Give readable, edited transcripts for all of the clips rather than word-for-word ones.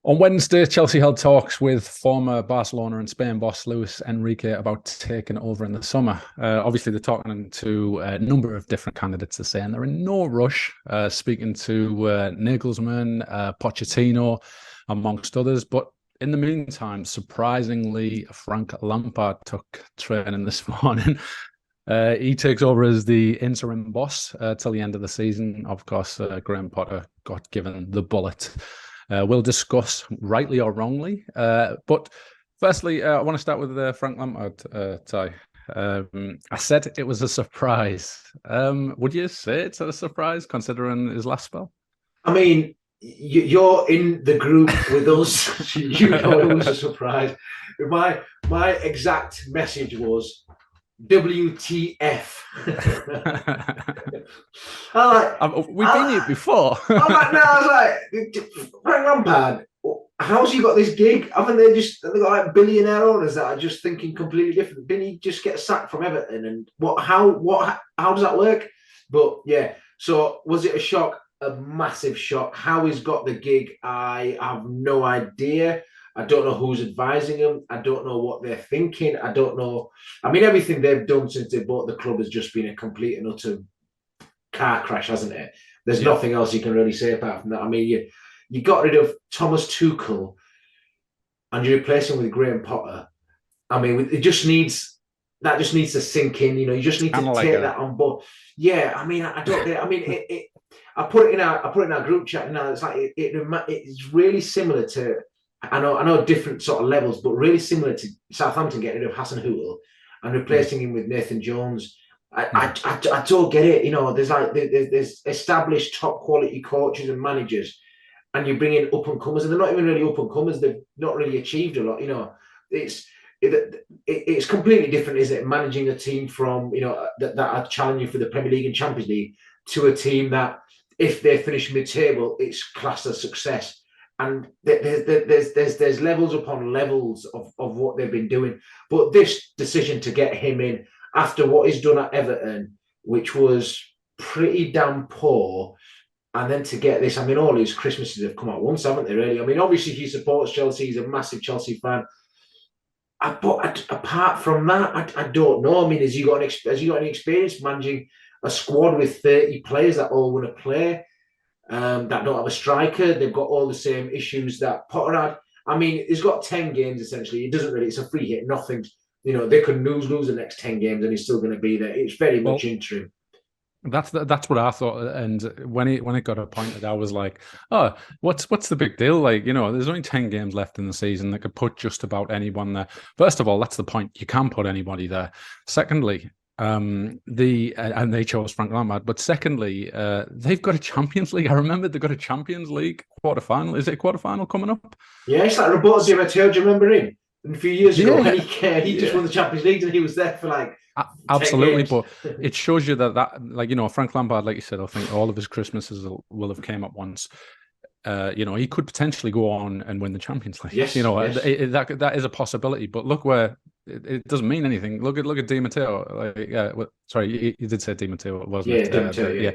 On Wednesday, Chelsea held talks with former Barcelona and Spain boss Luis Enrique about taking over in the summer. Obviously, they're talking to a number of different candidates to say, and they're in no rush, speaking to Nagelsmann, Pochettino, amongst others. But in the meantime, surprisingly, Frank Lampard took training this morning. He takes over as the interim boss till the end of the season. Of course, Graham Potter got given the bullet. We'll discuss rightly or wrongly. But firstly, I want to start with Frank Lampard, Ty. I said it was a surprise. Would you say it's a surprise considering his last spell? I mean, you're in the group with us. You know it was a surprise. My exact message was WTF. We've been here before. I was like, Frank Lampard, how's he got this gig? Haven't they got like billionaire owners that are just thinking completely different? Didn't he just get sacked from Everton? And how does that work? But yeah, so was it a shock? A massive shock. How he's got the gig, I have no idea. I don't know who's advising him. I don't know what they're thinking. I don't know. I mean, everything they've done since they bought the club has just been a complete and utter car crash, hasn't it? There's nothing else you can really say apart from that. I mean, you got rid of Thomas Tuchel and you replace him with Graham Potter. I mean, it just needs to sink in. You know, you just need to take that on board. Yeah, I mean, I don't get it. I mean, I put it in our group chat now. It's like it's really similar to. I know different sort of levels, but really similar to Southampton getting rid of Hassan Hootel and replacing him with Nathan Jones. I don't get it. You know, there's established top quality coaches and managers, and you bring in up and comers, and they're not even really up and comers. They've not really achieved a lot. You know, it's completely different, isn't it? Managing a team from that are challenging for the Premier League and Champions League to a team that, if they finish mid-table, it's classed as success. And there's levels upon levels of what they've been doing. But this decision to get him in after what he's done at Everton, which was pretty damn poor, and then to get this, I mean, all his Christmases have come at once, haven't they, really? I mean, obviously he supports Chelsea. He's a massive Chelsea fan. But apart from that, I don't know. I mean, has he got any experience managing a squad with 30 players that all want to play? That don't have a striker. They've got all the same issues that Potter had. I mean, he's got 10 games essentially. It doesn't really, it's a free hit, nothing. You know, they could lose the next 10 games and he's still going to be there. It's very much interim. That's what I thought. And when it got appointed, I was like, oh, what's the big deal? Like, you know, there's only 10 games left in the season. They could put just about anyone there. First of all, that's the point. You can put anybody there. Secondly, and they chose Frank Lampard. But secondly, they've got a Champions League. I remember they've got a Champions League quarterfinal. Is it a quarterfinal coming up? Yeah, it's like Roberto Di Matteo. Do you remember him? A few years ago, he just won the Champions League and he was there for like absolutely. But it shows you that like, you know, Frank Lampard, like you said, I think all of his Christmases will have came at once. You know, he could potentially go on and win the Champions League. Yes, you know, yes. That is a possibility. But look where it doesn't mean anything. Look at Di Matteo. Sorry, you did say Di Matteo, wasn't it? Di Matteo, yeah.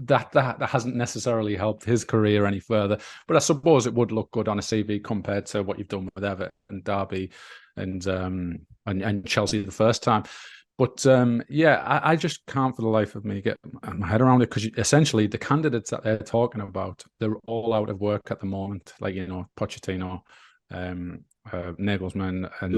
That hasn't necessarily helped his career any further. But I suppose it would look good on a CV compared to what you've done with Everton and Derby and Chelsea the first time. But I just can't for the life of me get my head around it, because essentially the candidates that they're talking about, they're all out of work at the moment. Like, you know, Pochettino, Nagelsmann, and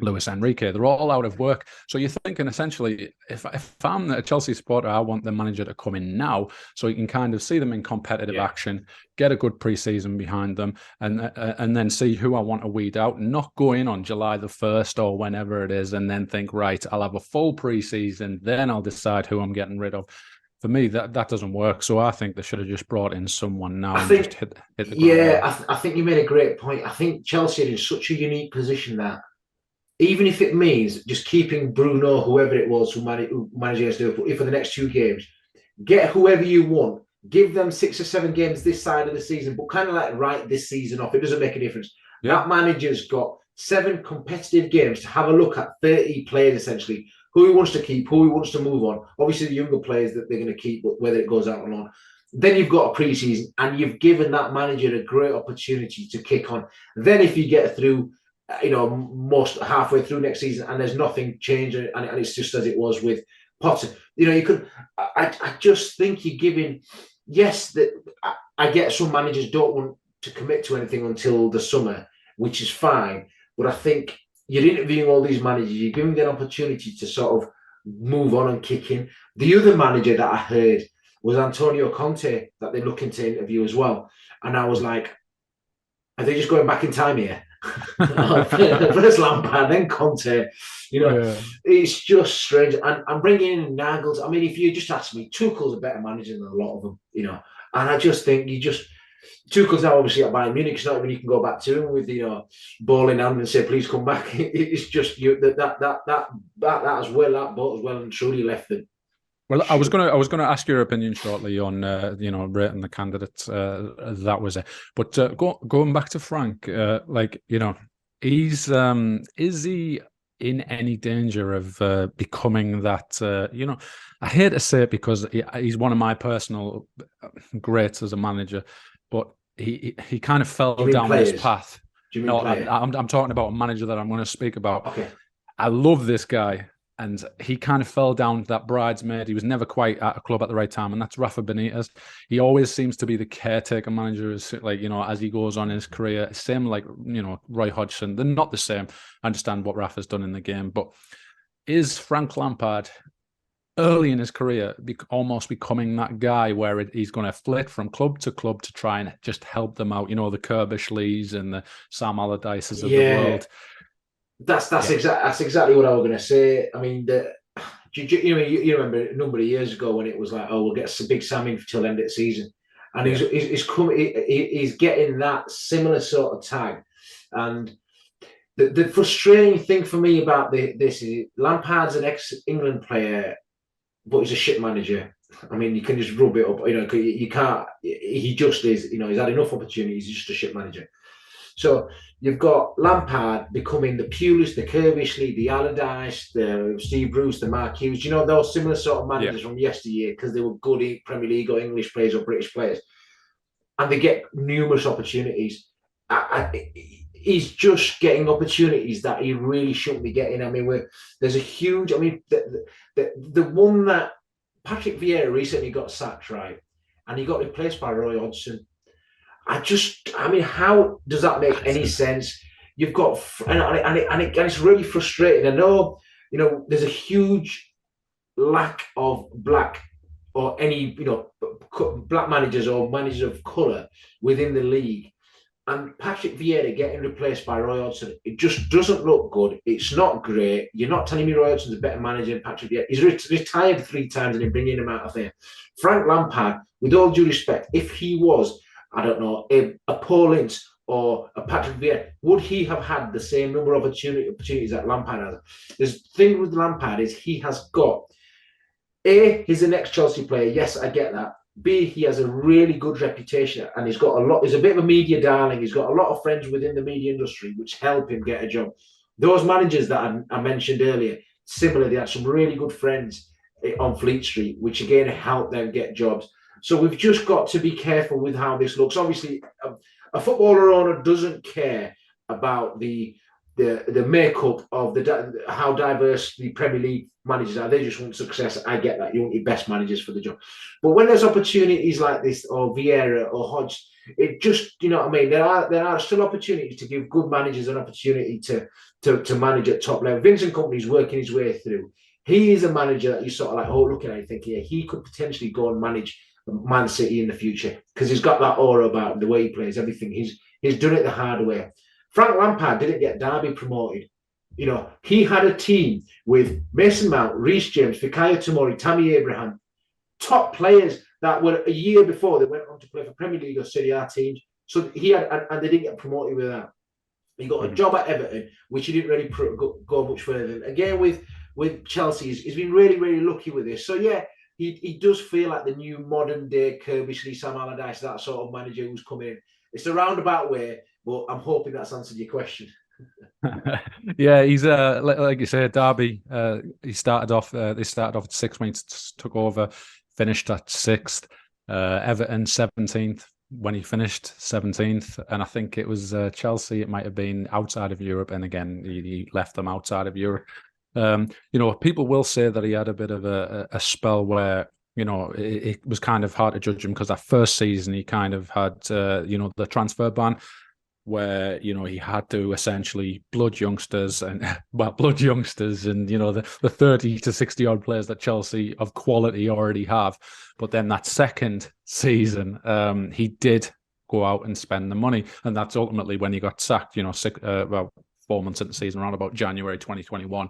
Luis Enrique, they're all out of work. So you're thinking essentially, if I'm a Chelsea supporter, I want the manager to come in now so you can kind of see them in competitive action, get a good pre-season behind them, and then see who I want to weed out, not go in on July the 1st or whenever it is and then think, right, I'll have a full pre-season, then I'll decide who I'm getting rid of. For me, that doesn't work. So I think they should have just brought in someone now just hit the ground. Yeah, I think you made a great point. I think Chelsea are in such a unique position that even if it means just keeping Bruno, whoever it was who managed Liverpool, for the next 2 games, get whoever you want, give them 6 or 7 games this side of the season, but kind of like write this season off. It doesn't make a difference. Yeah. That manager's got 7 competitive games to have a look at 30 players essentially, who he wants to keep, who he wants to move on. Obviously, the younger players that they're going to keep, whether it goes out or not. Then you've got a pre-season, and you've given that manager a great opportunity to kick on. Then if you get through, most halfway through next season, and there's nothing changing, and it's just as it was with Potter, you could. I just think you're giving. Yes, that I get some managers don't want to commit to anything until the summer, which is fine. But I think you're interviewing all these managers, you're giving them an opportunity to sort of move on and kick in. The other manager that I heard was Antonio Conte, that they're looking to interview as well. And I was like, are they just going back in time here? First Lampard, then Conte. It's just strange. And bringing in Nagelsmann, I mean, if you just ask me, Tuchel's a better manager than a lot of them, And I just think Tuchel's now obviously at Bayern Munich. It's not even you can go back to him with ball in hand and say, please come back. It's just that as well, that boat as well and truly left them. Well, I was gonna ask your opinion shortly on rating the candidates. That was it. But going back to Frank, is he in any danger of becoming that? I hate to say it because he's one of my personal greats as a manager, but he kind of fell down this path. No, I'm talking about a manager that I'm going to speak about. Okay. I love this guy. And he kind of fell down that bridesmaid. He was never quite at a club at the right time, and that's Rafa Benitez. He always seems to be the caretaker manager, as he goes on in his career. Same like Roy Hodgson. They're not the same. I understand what Rafa's done in the game, but is Frank Lampard early in his career almost becoming that guy where he's going to flit from club to club to try and just help them out? The Kirbishleys and the Sam Allardyces of the world. That's exactly what I was going to say. I mean, you remember a number of years ago when it was like, oh, we'll get a big Sam in till the end of the season, and he's getting that similar sort of tag. And the frustrating thing for me about this is Lampard's an ex-England player, but he's a shit manager. I mean, you can just rub it up. You can't. He just is. He's had enough opportunities. He's just a shit manager. So you've got Lampard becoming the Pulis, the Kirbishley, the Allardyce, the Steve Bruce, the Mark Hughes. Those similar sort of managers from yesteryear because they were good Premier League or English players or British players. And they get numerous opportunities. He's just getting opportunities that he really shouldn't be getting. I mean, there's a huge... I mean, the one that Patrick Vieira recently got sacked, right? And he got replaced by Roy Hodgson. How does that make any sense? You've got, and it's really frustrating. I know, there's a huge lack of black or any, black managers or managers of colour within the league. And Patrick Vieira getting replaced by Roy Hodgson, it just doesn't look good. It's not great. You're not telling me Roy Hodgson's a better manager than Patrick Vieira. He's retired 3 times and they're bringing him out of there. Frank Lampard, with all due respect, if he was, I don't know, a Paul Ince or a Patrick Vieira, would he have had the same number of opportunities that Lampard has? The thing with Lampard is he has got, A, he's an ex-Chelsea player. Yes, I get that. B, he has a really good reputation and he's a bit of a media darling. He's got a lot of friends within the media industry which help him get a job. Those managers that I mentioned earlier, similarly, they had some really good friends on Fleet Street, which again help them get jobs. So we've just got to be careful with how this looks. Obviously, a footballer owner doesn't care about the makeup of how diverse the Premier League managers are. They just want success. I get that. You want your best managers for the job. But when there's opportunities like this, or Vieira or Hodge, it just, There are still opportunities to give good managers an opportunity to manage at top level. Vincent Kompany's working his way through. He is a manager that you sort of like, looking at it, think, he could potentially go and manage Man City in the future because he's got that aura about him, the way he plays, everything. He's done it the hard way. Frank Lampard didn't get Derby promoted. He had a team with Mason Mount, Reece James, Fikayo Tomori, Tammy Abraham, top players that were a year before they went on to play for Premier League or Serie A teams. So he had, and they didn't get promoted with that. He got a job at Everton, which he didn't really go much further. Again, with Chelsea, he's been really, really lucky with this. So yeah. He does feel like the new modern day Kirbishley, Sam Allardyce, that sort of manager who's come in. It's a roundabout way, but I'm hoping that's answered your question. Yeah, he's like you said, Derby. They started off at 6th when he took over, finished at 6th. Everton 17th when he finished 17th, and I think it was Chelsea. It might have been outside of Europe, and again he left them outside of Europe. People will say that he had a bit of a spell where it was kind of hard to judge him because that first season he kind of had the transfer ban, where he had to essentially blood youngsters and the 30 to 60 odd players that Chelsea of quality already have. But then that second season, he did go out and spend the money, and that's ultimately when he got sacked. 4 months into the season, around about January 2021,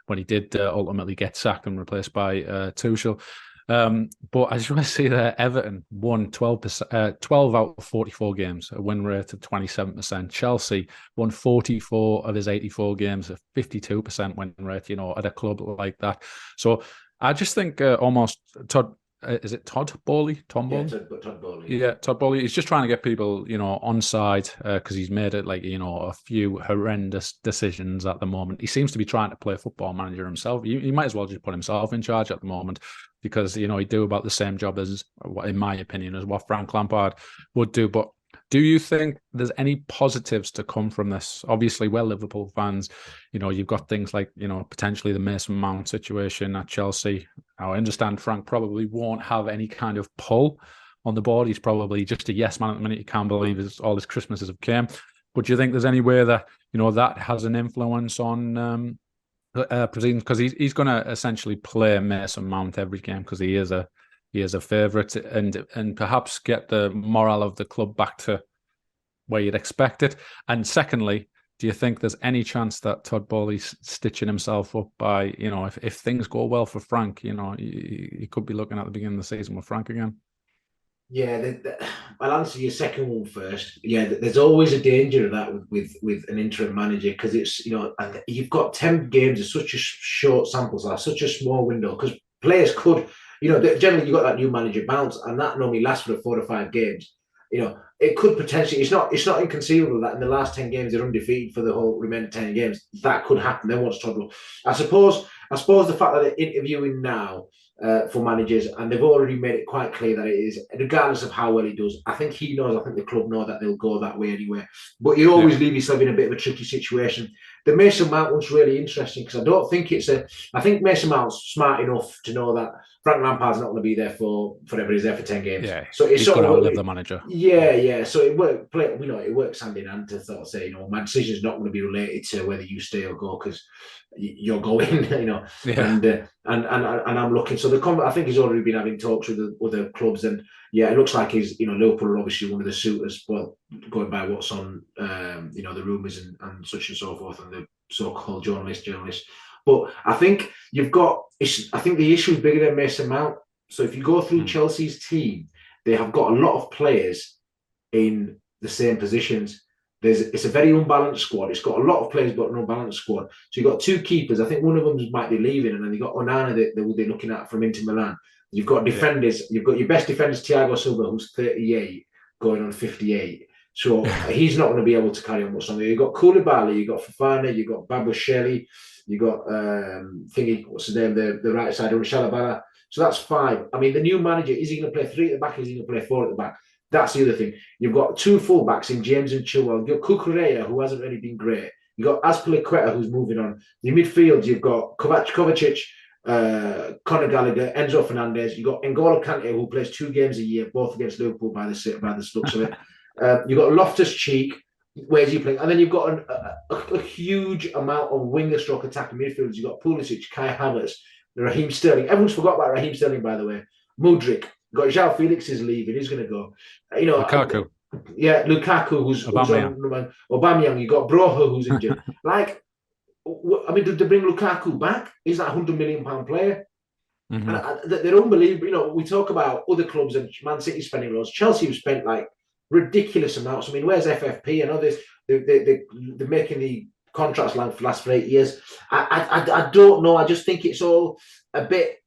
when he did ultimately get sacked and replaced by Tuchel. But I just want to see that Everton won 12 out of 44 games, a win rate of 27%. Chelsea won 44 of his 84 games, a 52% win rate, at a club like that. So I just think almost Todd, is it Todd Boehly? Tom Boehly? Yeah, Todd Boehly. Yeah, Todd Boehly. He's just trying to get people, on side because he's made it a few horrendous decisions at the moment. He seems to be trying to play football manager himself. He might as well just put himself in charge at the moment, because he'd do about the same job as, in my opinion, as what Frank Lampard would do. But do you think there's any positives to come from this? Obviously, we're Liverpool fans. You've got things like, potentially the Mason Mount situation at Chelsea. Now, I understand Frank probably won't have any kind of pull on the board. He's probably just a yes man at the minute. He can't believe all his Christmases have came. But do you think there's any way that, that has an influence on proceedings? Because he's going to essentially play Mason Mount every game because he is a favourite, and perhaps get the morale of the club back to where you'd expect it. And secondly, do you think there's any chance that Todd Boehly's stitching himself up by, if things go well for Frank, he could be looking at the beginning of the season with Frank again? Yeah, I'll answer your second one first. Yeah, there's always a danger of that with an interim manager, because it's, and you've got 10 games of such a short sample size, such a small window, because players could, generally you've got that new manager bounce, and that normally lasts for 4 to 5 games. It could potentially, it's not inconceivable that in the last 10 games they're undefeated for the whole remaining 10 games. That could happen. Then what's trouble? I suppose the fact that they're interviewing now for managers, and they've already made it quite clear that it is, regardless of how well he does, I think he knows, I think the club know that they'll go that way anyway. But you always leave yourself in a bit of a tricky situation. The Mason Mount one's really interesting, because I don't think I think Mason Mount's smart enough to know that Frank Lampard's not going to be there forever. He's there for 10 games. Yeah, so he's going to outlive the manager. Yeah. So it works hand in hand to sort of say, my decision's not going to be related to whether you stay or go, because you're going, Yeah. And I'm looking. So I think he's already been having talks with the other clubs, and yeah, it looks like he's, Liverpool are obviously one of the suitors. Well, going by what's on, the rumours and such and so forth, and the so-called journalists. But I think I think the issue is bigger than Mason Mount. So if you go through Chelsea's team, they have got a lot of players in the same positions. It's a very unbalanced squad. It's got a lot of players, but an unbalanced squad. So you've got 2 keepers. I think one of them might be leaving, and then you've got Onana that they're looking at from Inter Milan. You've got defenders. Yeah. You've got your best defenders, Thiago Silva, who's 38, going on 58. So he's not going to be able to carry on much longer. You've got Koulibaly, you've got Fofana, you've got Babasheli, you've got what's his name, the right side, Shalabala. So that's 5. I mean, the new manager, is he going to play 3 at the back? Is he going to play 4 at the back? That's the other thing. You've got 2 fullbacks in James and Chilwell. You've got Cucurella, who hasn't really been great. You've got Azpilicueta, who's moving on. In midfield, you've got Kovacic, Conor Gallagher, Enzo Fernandez. You've got N'Golo Kante, who plays 2 games a year, both against Liverpool by the looks of it. You've got Loftus-Cheek. Where's he playing? And then you've got a huge amount of winger-stroke attacking midfielders. You've got Pulisic, Kai Havertz, Raheem Sterling. Everyone's forgot about Raheem Sterling, by the way. Mudryk. Got João Felix is leaving. He's going to go. Lukaku. Lukaku, who's on Aubameyang. You got Broja, who's injured. Did they bring Lukaku back? He's that £100 million player. Mm-hmm. And they're unbelievable. We talk about other clubs and Man City spending loads. Chelsea have spent ridiculous amounts. I mean, where's FFP? I know this. They're making the contracts last for 8 years. I don't know. I just think it's all a bit.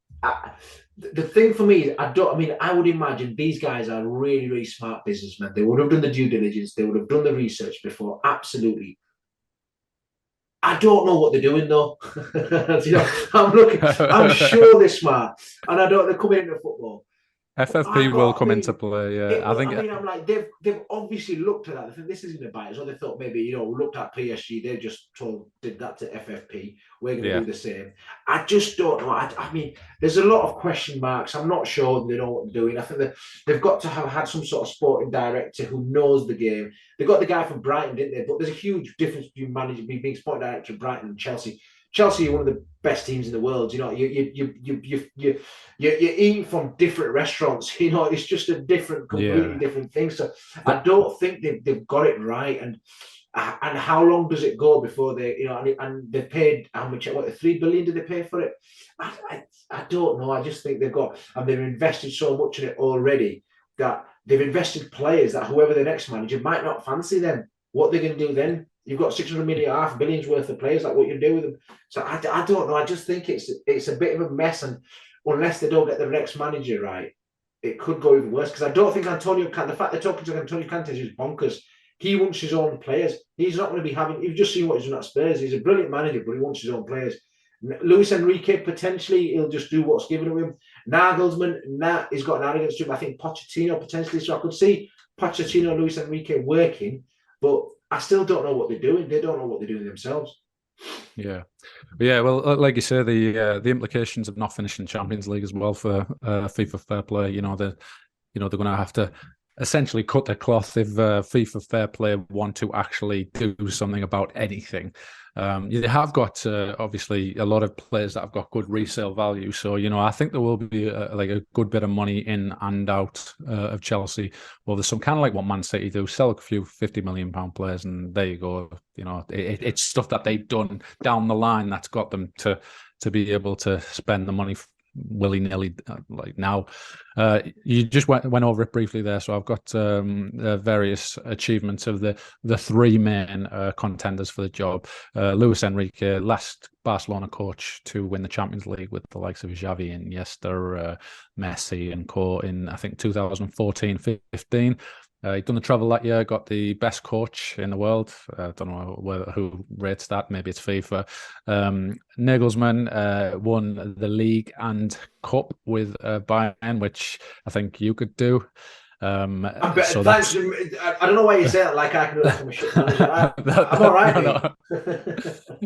The thing for me, I would imagine these guys are really, really smart businessmen. They would have done the due diligence. They would have done the research before. Absolutely. I don't know what they're doing though. I'm sure they're smart, and they're coming into football. FFP will come into play. It I will. think. I mean, I'm like they've obviously looked at that. They think this is going to bite us, or they thought maybe looked at PSG. They just did that to FFP. We're going to do the same. I just don't know. I mean, there's a lot of question marks. I'm not sure they know what they're doing. I think they've got to have had some sort of sporting director who knows the game. They got the guy from Brighton, didn't they? But there's a huge difference between being sporting director of Brighton and Chelsea. Chelsea are one of the best teams in the world. You eat from different restaurants. It's just a completely different thing. So I don't think they've got it right. And how long does it go before they, and they've paid how much? What, $3 billion did they pay for it? I don't know. I just think they've invested so much in it already that they've invested players that whoever the next manager might not fancy them. What they're going to do then? You've got 600 million, half billions worth of players. Like, what you do with them? So I don't know. I just think it's a bit of a mess, and unless they don't get the next manager right, it could go even worse. Because I don't think Antonio Conte. The fact they're talking to Antonio Conte is just bonkers. He wants his own players. He's not going to be having. You've just seen what he's done at Spurs. He's a brilliant manager, but he wants his own players. Luis Enrique, potentially he'll just do what's given to him. Nagelsmann, he's got an arrogance to him. I think Pochettino potentially. So I could see Pochettino and Luis Enrique working, but I still don't know what they're doing. They don't know what they're doing themselves. Yeah. Well, like you say, the implications of not finishing Champions League as well for FIFA Fair Play. They're going to have to essentially cut their cloth if FIFA Fair Play want to actually do something about anything. You have got obviously a lot of players that have got good resale value, so I think there will be a good bit of money in and out of Chelsea. Well, there's some kind of like what Man City do, sell a few £50 million players, and there you go. It's stuff that they've done down the line that's got them to be able to spend the money willy-nilly like now. You just went over it briefly there, so I've got various achievements of the three main contenders for the job. Luis Enrique, last Barcelona coach to win the Champions League with the likes of Xavi and Iniesta, Messi and co in I think 2014-15. He'd done the travel that year, got the best coach in the world. I don't know who rates that. Maybe it's FIFA. Nagelsmann won the league and cup with Bayern, which I think you could do. So thanks. I don't know why you say that. Like I can do that from a shit manager. I'm all right. No.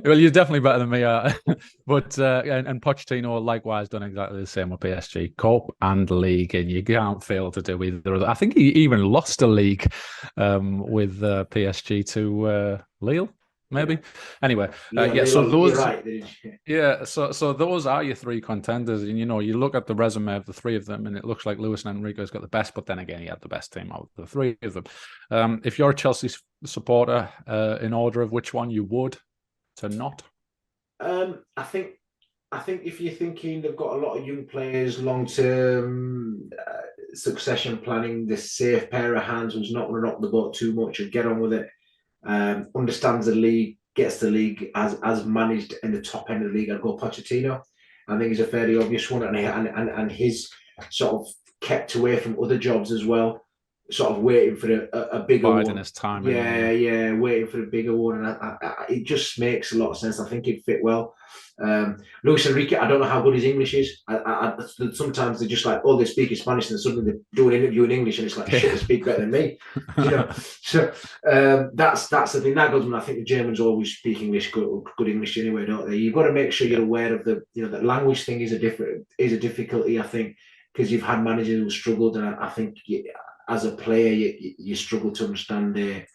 Well, you're definitely better than me. But and Pochettino likewise done exactly the same with PSG, cup and league, and you can't fail to do either of them. I think he even lost a league with PSG to Lille. Maybe. Anyway, so those, right. So those are your three contenders, and you look at the resume of the three of them, and it looks like Luis Enrique's got the best. But then again, he had the best team out of the three of them. If you're a Chelsea supporter, in order of which one you would to not, I think if you're thinking they've got a lot of young players, long-term succession planning, the safe pair of hands who's not going to rock the boat too much and get on with it. Understands the league, gets the league as managed in the top end of the league. I'd go Pochettino. I think he's a fairly obvious one, and he's sort of kept away from other jobs as well, sort of waiting for a bigger one. His time, waiting for a bigger one, and it just makes a lot of sense. I think he'd fit well. Luis Enrique, I don't know how good his English is. Sometimes they're just like, they speak in Spanish, and suddenly they do an interview in English, and it's like, shit, they speak better than me. So that's the thing. Nagelsmann, I think the Germans always speak English, good English anyway, don't they? You've got to make sure you're aware of the language thing is a difficulty, I think, because you've had managers who struggled, and I think as a player you struggle to understand their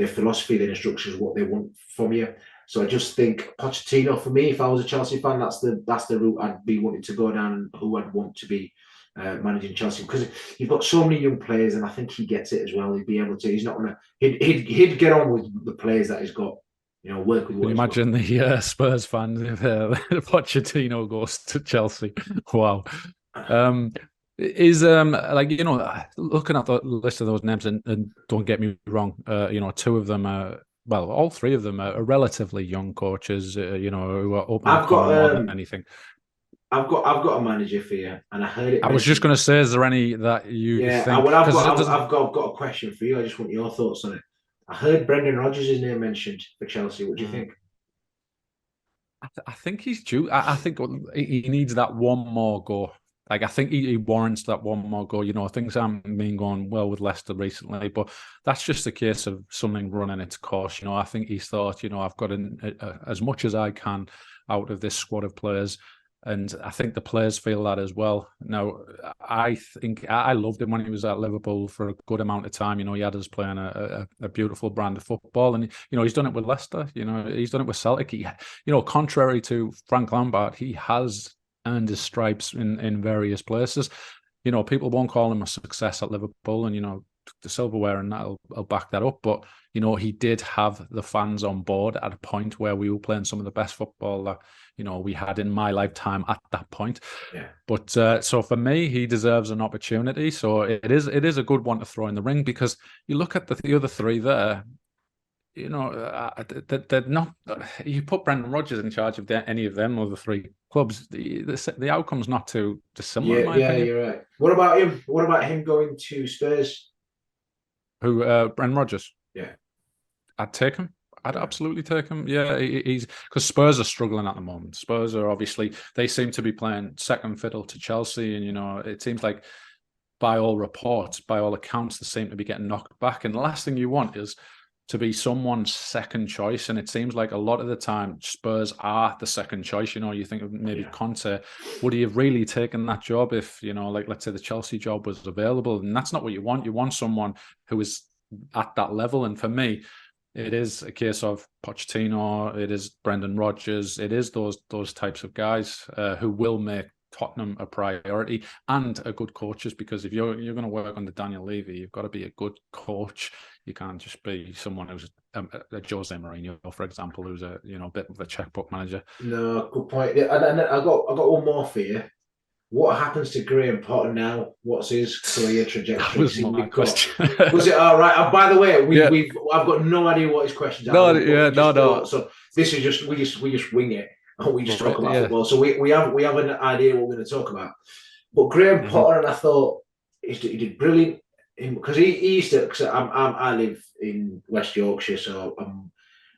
philosophy, their instructions, what they want from you. So I just think Pochettino, for me, if I was a Chelsea fan, that's the route I'd be wanting to go down, who I'd want to be managing Chelsea, because you've got so many young players, and I think he gets it as well. He'd be able to. He's not gonna. He'd get on with the players that he's got. Work with. Can you imagine the Spurs fan if Pochettino goes to Chelsea? Wow. Is looking at the list of those names, and don't get me wrong, two of them are. Well, all three of them are relatively young coaches, who are open more than anything. I've got a manager for you, and I heard it. I was just going to say, is there any that you think? Well, I've got a question for you. I just want your thoughts on it. I heard Brendan Rodgers' name mentioned for Chelsea. What do you think? I think he's due. I think he needs that one more go. Like, I think he warrants that one more goal. You know, things haven't been going well with Leicester recently, but that's just a case of something running its course. You know, I think he's thought, you know, I've got as much as I can out of this squad of players. And I think the players feel that as well. Now, I think I loved him when he was at Liverpool for a good amount of time. You know, he had us playing a beautiful brand of football. And, you know, he's done it with Leicester. You know, he's done it with Celtic. You know, contrary to Frank Lampard, he has earned his stripes in various places. You know, people won't call him a success at Liverpool, and, you know, the silverware and that'll back that up. But, you know, he did have the fans on board at a point where we were playing some of the best football that, you know, we had in my lifetime at that point. Yeah. But so for me, he deserves an opportunity. So it is a good one to throw in the ring, because you look at the other three there. You know, they're not. You put Brendan Rodgers in charge of any of them other three clubs, the outcome's not too dissimilar. Yeah, yeah, you're right. What about him? What about him going to Spurs? Who, Brendan Rodgers? Yeah, I'd take him. I'd absolutely take him. Yeah, he's because Spurs are struggling at the moment. Spurs are obviously, they seem to be playing second fiddle to Chelsea, and, you know, it seems like by all reports, by all accounts, they seem to be getting knocked back. And the last thing you want is to be someone's second choice. And it seems like a lot of the time Spurs are the second choice. You know, you think of maybe Conte. Would he have really taken that job if, you know, like, let's say the Chelsea job was available? And that's not what you want. You want someone who is at that level. And for me, it is a case of Pochettino, it is Brendan Rodgers, it is those types of guys who will make Tottenham a priority, and a good coaches, because if you're going to work under Daniel Levy, you've got to be a good coach. You can't just be someone who's a Jose Mourinho, for example, who's a, you know, a bit of a checkbook manager. No, good point. Yeah, and I got one more for you. What happens to Graham Potter now? What's his career trajectory? That was my question. Was it all right? By the way, I've got no idea what his questions are. No. So this is just we just wing it. We just talk about football. So we have an idea what we're going to talk about. But Graham Potter, and I thought he did brilliant, because he used to. Cause I live in West Yorkshire, so I'm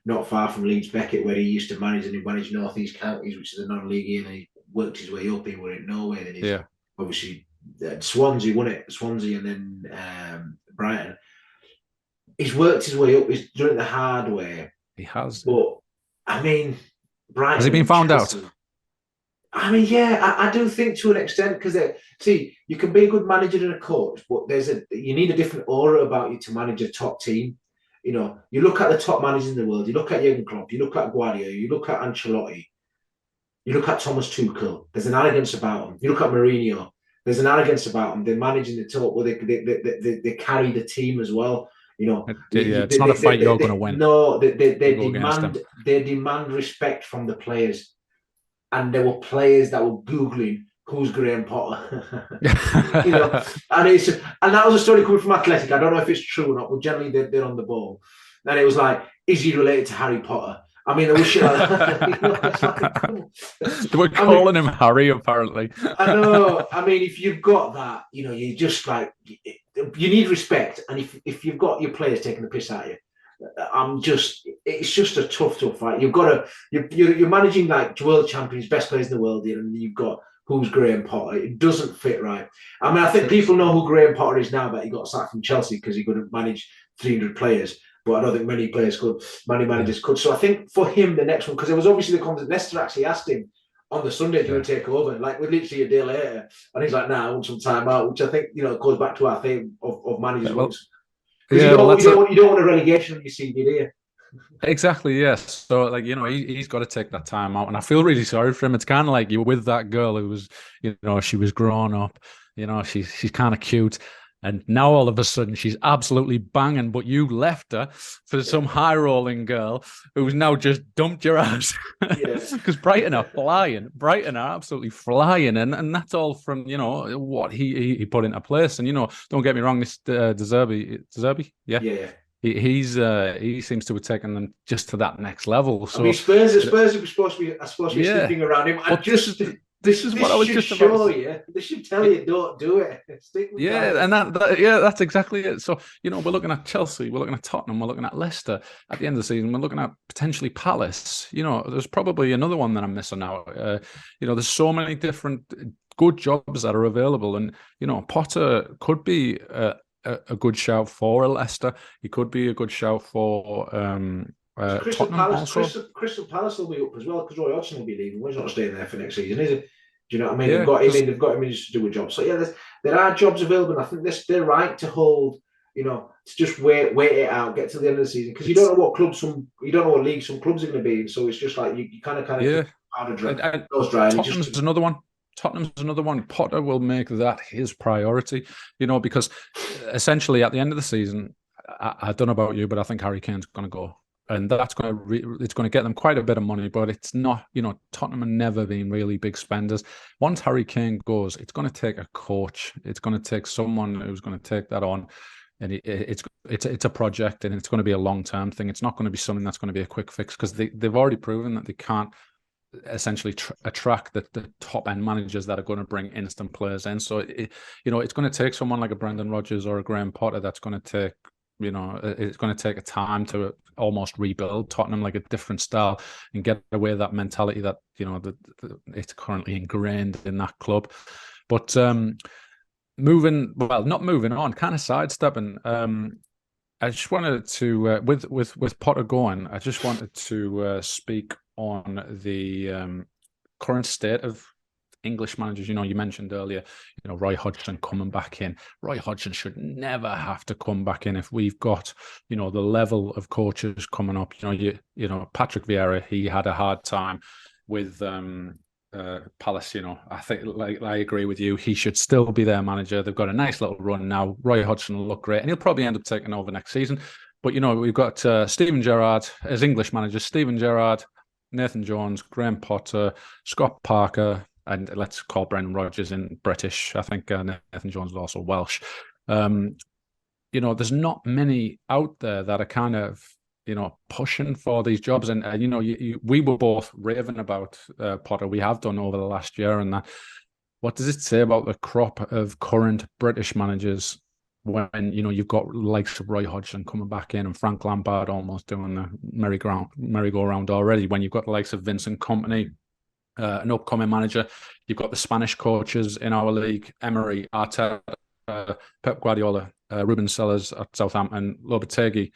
not far from Leeds Beckett, where he used to manage, and he managed North East Counties, which is a non-league, and he worked his way up. He were in Norway, and he's obviously Swansea won it. Swansea, and then Brighton. He's worked his way up. He's done it the hard way. He has. But I mean, Brighton, has he been found out? I mean, yeah, I do think to an extent, because see, you can be a good manager and a coach, but you need a different aura about you to manage a top team. You know, you look at the top managers in the world. You look at Jurgen Klopp. You look at Guardiola. You look at Ancelotti. You look at Thomas Tuchel. There's an arrogance about them. You look at Mourinho. There's an arrogance about them. They're managing the top. Well, they carry the team as well. You know, it's not a fight you're going to win. No, they demand respect from the players, and there were players that were googling who's Graham Potter. You know, and that was a story coming from Athletic. I don't know if it's true or not, but generally they're on the ball. And it was like, is he related to Harry Potter? I mean, there was shit like that. They were calling him Harry, apparently. I know. I mean, if you've got that, you know, you just like, you need respect. And if you've got your players taking the piss out of you, it's just a tough fight. You've got you're managing like world champions, best players in the world here, and you've got who's Graham Potter. It doesn't fit right. I mean, I think people know who Graham Potter is now, that he got sacked from Chelsea because he couldn't manage 300 players. But I don't think many managers could. So I think for him, the next one, because there was obviously the conversation, Leicester actually asked him on the Sunday, do you want to take over? Like, we're literally a day later. And he's like, nah, I want some time out, which I think, you know, goes back to our theme of managers. You don't want a relegation on your CV, do you? Exactly, yes. So, like, you know, he's got to take that time out. And I feel really sorry for him. It's kind of like you were with that girl who was, you know, she was grown up, you know, she's kind of cute. And now all of a sudden she's absolutely banging, but you left her for some high-rolling girl who's now just dumped your ass. Because Brighton are absolutely flying. And that's all from, you know, what he put into place. And, you know, don't get me wrong, this De Zerbi? Yeah. He seems to have taken them just to that next level. So, I mean, Spurs are supposed to be sleeping around him. This is what I was just about to say. They should tell you, don't do it. Stick with that. And that's exactly it. So, you know, we're looking at Chelsea, we're looking at Tottenham, we're looking at Leicester at the end of the season, we're looking at potentially Palace. You know, there's probably another one that I'm missing out. You know, there's so many different good jobs that are available. And, Potter could be a good shout for Leicester. He could be a good shout for Tottenham also. Crystal Palace will be up as well because Roy Hodgson will be leaving. He's not staying there for next season, is it? Do you know what I mean? Yeah, they've got him in to do a job. So yeah, there are jobs available. And I think they're right to hold, to just wait it out, get to the end of the season because you don't know what clubs you don't know what league some clubs are going to be in. So it's just like you kind of powder dry. Tottenham's another one. Tottenham's another one. Potter will make that his priority, because essentially at the end of the season, I don't know about you, but I think Harry Kane's going to go. And that's it's going to get them quite a bit of money, but it's not, Tottenham have never been really big spenders. Once Harry Kane goes, it's going to take a coach. It's going to take someone who's going to take that on. And it's a project, and it's going to be a long-term thing. It's not going to be something that's going to be a quick fix because they've already proven that they can't essentially attract the top-end managers that are going to bring instant players in. So, it's going to take someone like a Brendan Rodgers or a Graham Potter that's going to take, it's going to take a time to almost rebuild Tottenham like a different style and get away that mentality that, it's currently ingrained in that club. But not moving on, kind of sidestepping. I just wanted to, with Potter going, I just wanted to speak on the current state of English managers. You mentioned earlier, Roy Hodgson coming back in. Roy Hodgson should never have to come back in if we've got, the level of coaches coming up. Patrick Vieira, he had a hard time with Palace. I think, I agree with you. He should still be their manager. They've got a nice little run now. Roy Hodgson will look great, and he'll probably end up taking over next season. But we've got Steven Gerrard as English manager. Steven Gerrard, Nathan Jones, Graham Potter, Scott Parker, and let's call Brendan Rodgers in British. I think Nathan Jones is also Welsh. There's not many out there that are kind of, pushing for these jobs. And, we were both raving about Potter. We have done over the last year. And that, what does it say about the crop of current British managers when, you've got likes of Roy Hodgson coming back in and Frank Lampard almost doing the merry-go-round already, when you've got the likes of Vincent Kompany, an upcoming manager. You've got the Spanish coaches in our league, Emery, Arteta, Pep Guardiola, Ruben Sellers at Southampton, Lopetegui.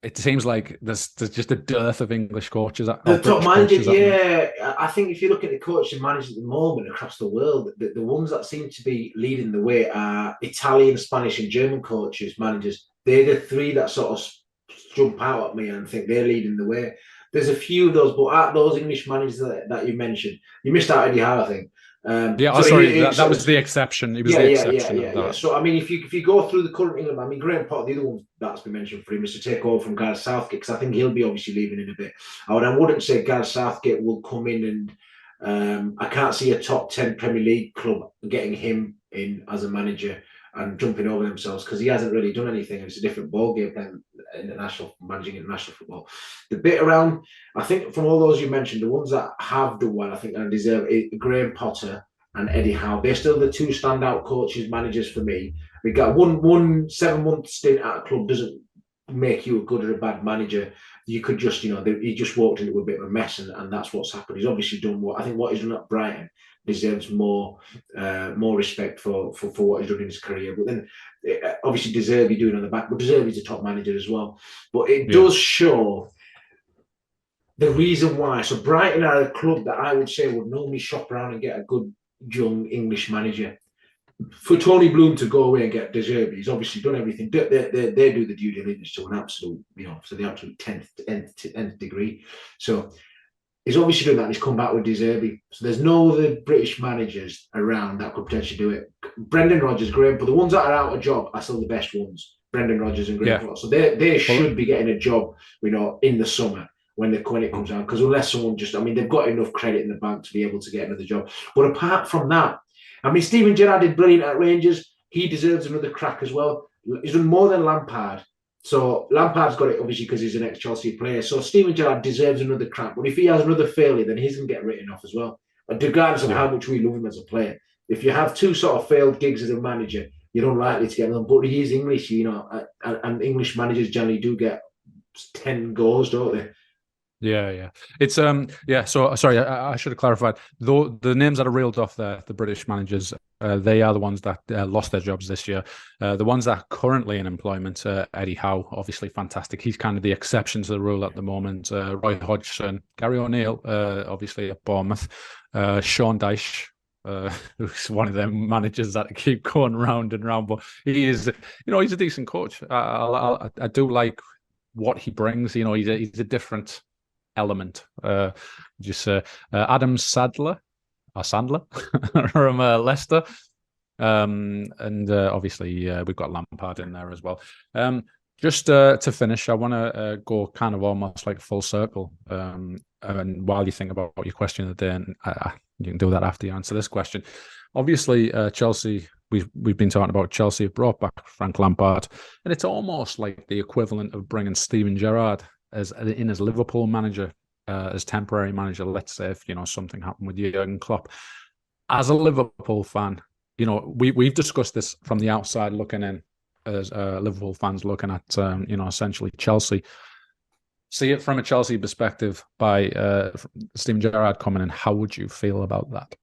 It seems like there's just a dearth of English coaches. The top managers, yeah. I think if you look at the coaches and managers at the moment across the world, the ones that seem to be leading the way are Italian, Spanish, and German coaches, managers. They're the three that sort of jump out at me and think they're leading the way. There's a few of those, but at those English managers that you mentioned, you missed out Eddie Howe, I think. That was the exception. He was the exception of that. So, I mean, if you go through the current England, I mean, Graham Potter, the other one that's been mentioned for him is to take over from Gareth Southgate, because I think he'll be obviously leaving in a bit. I wouldn't say Gareth Southgate will come in and I can't see a top 10 Premier League club getting him in as a manager and jumping over themselves, because he hasn't really done anything. It's a different ballgame playing managing international football. The bit around, I think from all those you mentioned, the ones that have done well, I think, and deserve it, Graham Potter and Eddie Howe. They're still the two standout coaches, managers for me. We got one 7-month stint at a club doesn't make you a good or a bad manager. You could just, he just walked into a bit of a mess, and that's what's happened. He's obviously done what he's done at Brighton deserves more respect for what he's done in his career. But then obviously De Zerbi doing on the back, but De Zerbi's a top manager as well. But it does show the reason why. So Brighton are a club that I would say would normally shop around and get a good young English manager. For Tony Bloom to go away and get De Zerbi, he's obviously done everything. They do the due diligence to an absolute, to the absolute 10th degree. So he's obviously done that, and he's come back with De Zerbi. So there's no other British managers around that could potentially do it. Brendan Rodgers, Graham, but the ones that are out of job are still the best ones. Brendan Rodgers and Graham. Yeah. So they should be getting a job, in the summer when it comes out. Because unless someone they've got enough credit in the bank to be able to get another job. But apart from that, Steven Gerrard did brilliant at Rangers. He deserves another crack as well. He's done more than Lampard. So Lampard's got it obviously because he's an ex-Chelsea player. So Steven Gerrard deserves another crack. But if he has another failure, then he's going to get written off as well. Regardless of how much we love him as a player. If you have two sort of failed gigs as a manager, you're unlikely to get them. But he is English, and English managers generally do get 10 goals, don't they? Yeah. It's yeah. So sorry, I should have clarified. Though the names that are reeled off there, the British managers, they are the ones that lost their jobs this year. The ones that are currently in employment, Eddie Howe, obviously fantastic. He's kind of the exception to the rule at the moment. Roy Hodgson, Gary O'Neill, obviously at Bournemouth, Sean Dyche. Who's one of them managers that keep going round and round, but he is, he's a decent coach. I do like what he brings. He's a different element. Adam Sandler from Leicester. And obviously we've got Lampard in there as well. Just to finish, I want to go kind of almost like full circle. And while you think about your question of the day, and you can do that after you answer this question. Obviously, Chelsea, we've been talking about Chelsea have brought back Frank Lampard, and it's almost like the equivalent of bringing Steven Gerrard as Liverpool manager, as temporary manager. Let's say if something happened with Jurgen Klopp. As a Liverpool fan, we've discussed this from the outside looking in, as Liverpool fans looking at essentially Chelsea. See it from a Chelsea perspective by Steven Gerrard coming in. How would you feel about that?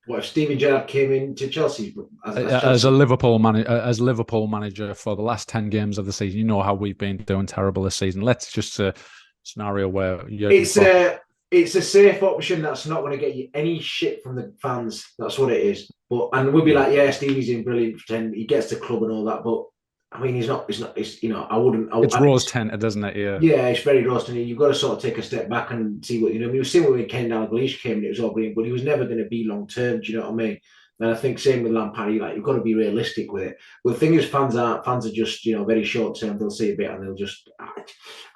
What if Steven Gerrard came into Chelsea as a Liverpool manager for the last 10 games of the season? You know how we've been doing terrible this season. Let's just scenario where it's a safe option that's not going to get you any shit from the fans. That's what it is. And we'll be like, yeah, Stevie's in brilliant, pretend he gets the club and all that, but I mean, he's not. I wouldn't. It's rose tinted, doesn't it? Yeah. Yeah, it's very rose tinted. You've got to sort of take a step back and see what we were seeing when Ken Dalglish came and it was all brilliant, but he was never going to be long term. Do you know what I mean? And I think same with Lampard. You've got to be realistic with it. Well, the thing is, fans are just very short term. They'll see a bit and they'll just.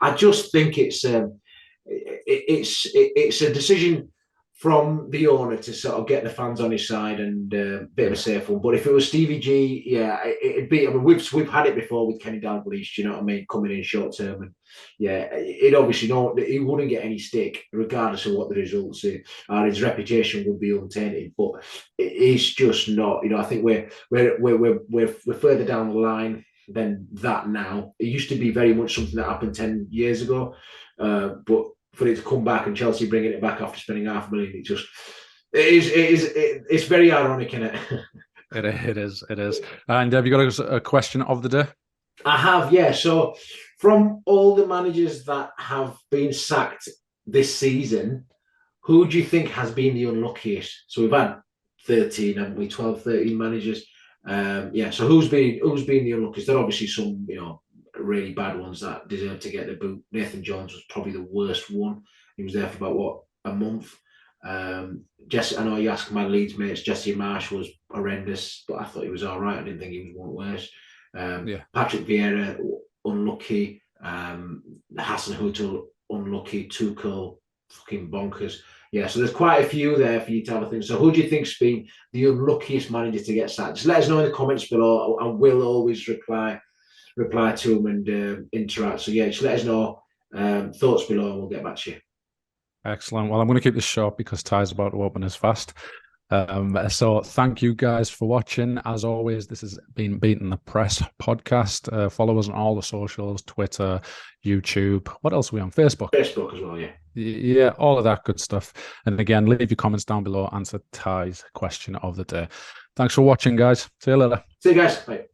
I just think it's a decision from the owner to sort of get the fans on his side and a bit of a safe one. But if it was Stevie G, yeah, it'd be. I mean, we've had it before with Kenny Dalglish, you know what I mean, coming in short term, and yeah, it obviously he wouldn't get any stick regardless of what the results are. His reputation would be untainted, but it's just not. I think we're further down the line than that now. It used to be very much something that happened 10 years ago, but for it to come back and Chelsea bringing it back after spending $500,000, it's very ironic, isn't it? It is. And have you got a question of the day? I have, yeah. So from all the managers that have been sacked this season, who do you think has been the unluckiest? So we've had 13, haven't we? 12, 13 managers. So who's been the unluckiest? There are obviously some, really bad ones that deserve to get the boot. Nathan Jones was probably the worst one. He was there for about a month. Jesse, I know you asked my Leeds mates. Jesse Marsh was horrendous, but I thought he was all right. I didn't think he was one worse. Patrick Vieira, unlucky. Hassan Hutel, unlucky. Tuchel, fucking bonkers. Yeah, so there's quite a few there for you to have a think. So who do you think's been the unluckiest manager to get sacked? Just let us know in the comments below. I will always reply to them and interact. So yeah, just let us know thoughts below and we'll get back to you. Excellent. Well, I'm going to keep this short because Ty's about to open his fast. So thank you guys for watching. As always, this has been Beating the Press podcast. Follow us on all the socials, Twitter, YouTube. What else are we on? Facebook as well, yeah. Yeah, all of that good stuff. And again, leave your comments down below. Answer Ty's question of the day. Thanks for watching, guys. See you later. See you guys. Bye.